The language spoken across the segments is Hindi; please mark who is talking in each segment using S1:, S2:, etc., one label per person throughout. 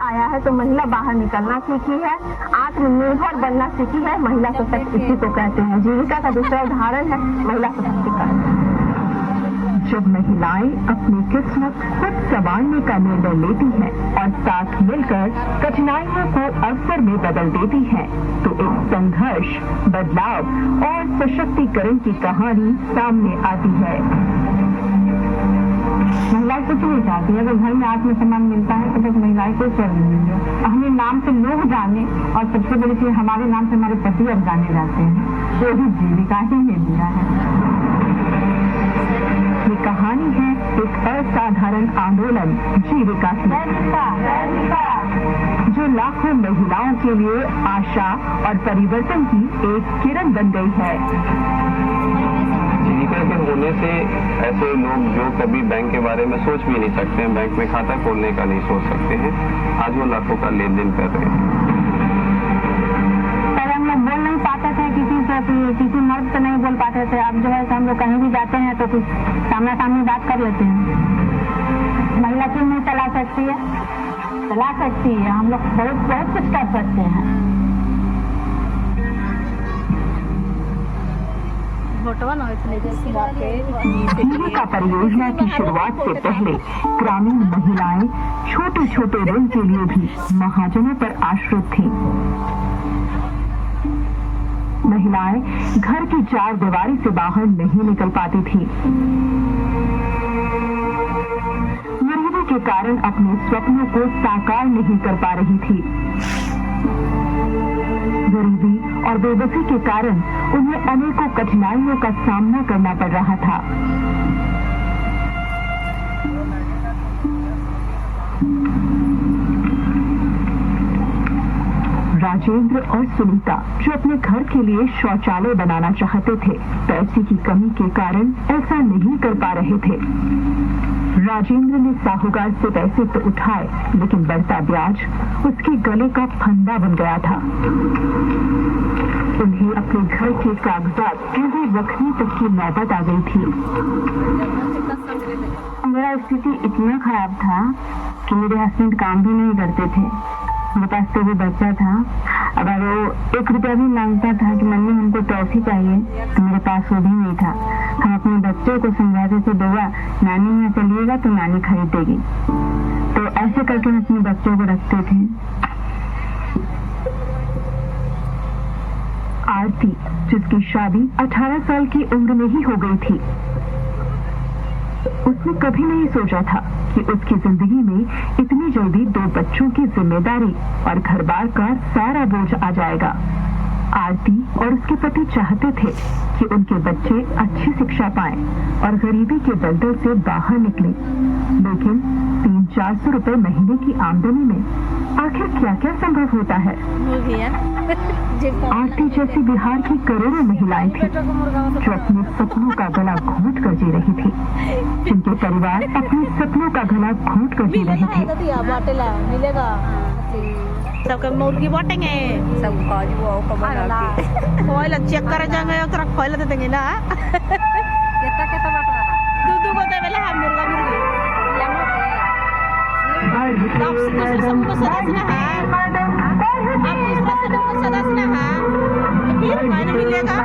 S1: आया है तो महिला बाहर निकलना सीखी है, आत्मनिर्भर बनना सीखी है। महिला सशक्त इसी को कहते हैं। जीविका का दूसरा उदाहरण है महिला सशक्तिकरण।
S2: जब महिलाएं अपनी किस्मत खुद संवारने का निर्णय लेती हैं और साथ मिलकर कठिनाइयों को अवसर में बदल देती हैं, तो एक संघर्ष, बदलाव और सशक्तिकरण की कहानी सामने आती है।
S1: महिलाएं कुछ नहीं चाहती। अगर घर में आत्मसम्मान मिलता है तो बस महिलाएं को स्वर्ग मिलेंगे। हमें नाम से लोग जाने और सबसे बड़ी चीज हमारे नाम से हमारे पति अब जाने जाते हैं, जो भी जीविका ही ने दिया है।
S2: ये कहानी है एक असाधारण आंदोलन जीविका की, जो लाखों महिलाओं के लिए आशा और परिवर्तन की एक किरण बन गई है।
S3: जीविका के होने से ऐसे लोग जो कभी बैंक के बारे में सोच भी नहीं सकते हैं, बैंक में खाता खोलने का नहीं सोच सकते हैं, आज वो लाखों का लेन देन कर रहे हैं।
S1: पहले हम लोग बोल नहीं पाते थे किसी मर्द से नहीं बोल पाते थे। अब जो है हम लोग कहीं भी जाते हैं तो कुछ सामने सामने बात कर लेते हैं। महिला क्यों नहीं चला सकती है? चला सकती है। हम लोग बहुत कुछ कर सकते हैं।
S2: जीविका परियोजना की शुरुआत से पहले ग्रामीण महिलाएं छोटे छोटे ऋण के लिए भी महाजनों पर आश्रित थीं। महिलाएं घर की चार दीवारी से बाहर नहीं निकल पाती थीं। गरीबी के कारण अपने स्वप्नों को साकार नहीं कर पा रही थी। गरीबी और बेबसी के कारण उन्हें अनेकों कठिनाइयों का सामना करना पड़ रहा था। राजेंद्र और सुनीता जो अपने घर के लिए शौचालय बनाना चाहते थे, पैसे की कमी के कारण ऐसा नहीं कर पा रहे थे। राजेंद्र ने साहूकार से पैसे तो उठाए, लेकिन बढ़ता ब्याज उसके गले का फंदा बन गया था। उन्हें अपने घर के कागजात गिरवी रखने तक की नौबत आ गई थी।
S1: मेरा स्थिति इतना खराब था कि मेरे हस्बैंड काम भी नहीं करते थे। मेरे पास तो भी बच्चा था। अगर वो 1 रुपया भी मांगता था कि मम्मी हमको टॉफी चाहिए, तो मेरे पास वो भी नहीं था। हम अपने बच्चों को समझाते थे, बेटा नानी यहाँ चलिएगा तो नानी खरीदेगी। तो ऐसे करके हम अपने बच्चों को रखते थे।
S2: आरती, जिसकी शादी 18 साल की उम्र में ही हो गई थी, उसने कभी नहीं सोचा था कि उसकी जिंदगी में इतनी जल्दी 2 बच्चों की जिम्मेदारी और घर-बार का सारा बोझ आ जाएगा। आरती और उसके पति चाहते थे कि उनके बच्चे अच्छी शिक्षा पाएं और गरीबी के दलदल से बाहर निकलें, लेकिन 300-400 रुपए महीने की आमदनी में आखिर क्या क्या संभव होता है? आरती जैसी बिहार की करोड़ों महिलाएं थी जो अपने सपनों का गला घोंट कर जी रही थी, जिनके परिवार अपने सपनों का गला घोंट कर जी रहे थे।
S4: सबके मुर्गी बांटेंगे, सब काजू को बना के खोइला चेक कर जाएंगे, ओकरा खोइला दे देंगे ना। कितना बाटा दूध को देवेला हम मुर्गा मुर्गी आप सबको सदस्य है, आप दूसरा सबको सदस्य है, फिर मायने मिलेगा।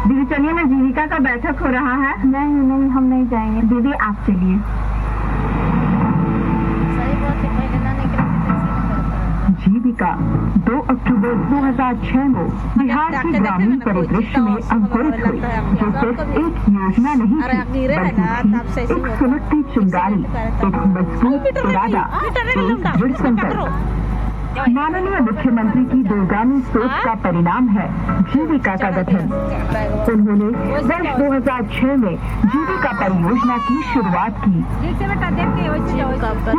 S1: दीदी चलिए ना, जीविका का बैठक हो रहा है। नहीं हम नहीं जाएंगे। दीदी आप चलिए।
S2: जीविका 2 अक्टूबर 2006 को बिहार के ग्रामीण परिदृश्य में अंकुरित हुई, जो सिर्फ एक योजना नहीं थी, बल्कि एक सुलगती चिंगारी, एक मजबूत इरादा, एक दृढ़ संकल्प। माननीय मुख्यमंत्री की दूरगामी सोच का परिणाम है जीविका का गठन। उन्होंने वर्ष 2006 में जीविका परियोजना की शुरुआत की। ये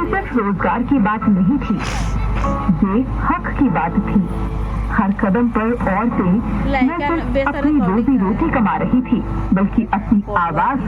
S2: सिर्फ रोजगार की बात नहीं थी, ये हक की बात थी। हर कदम पर औरतें न सिर्फ अपनी रोजी रोटी कमा रही थी, बल्कि अपनी आवाज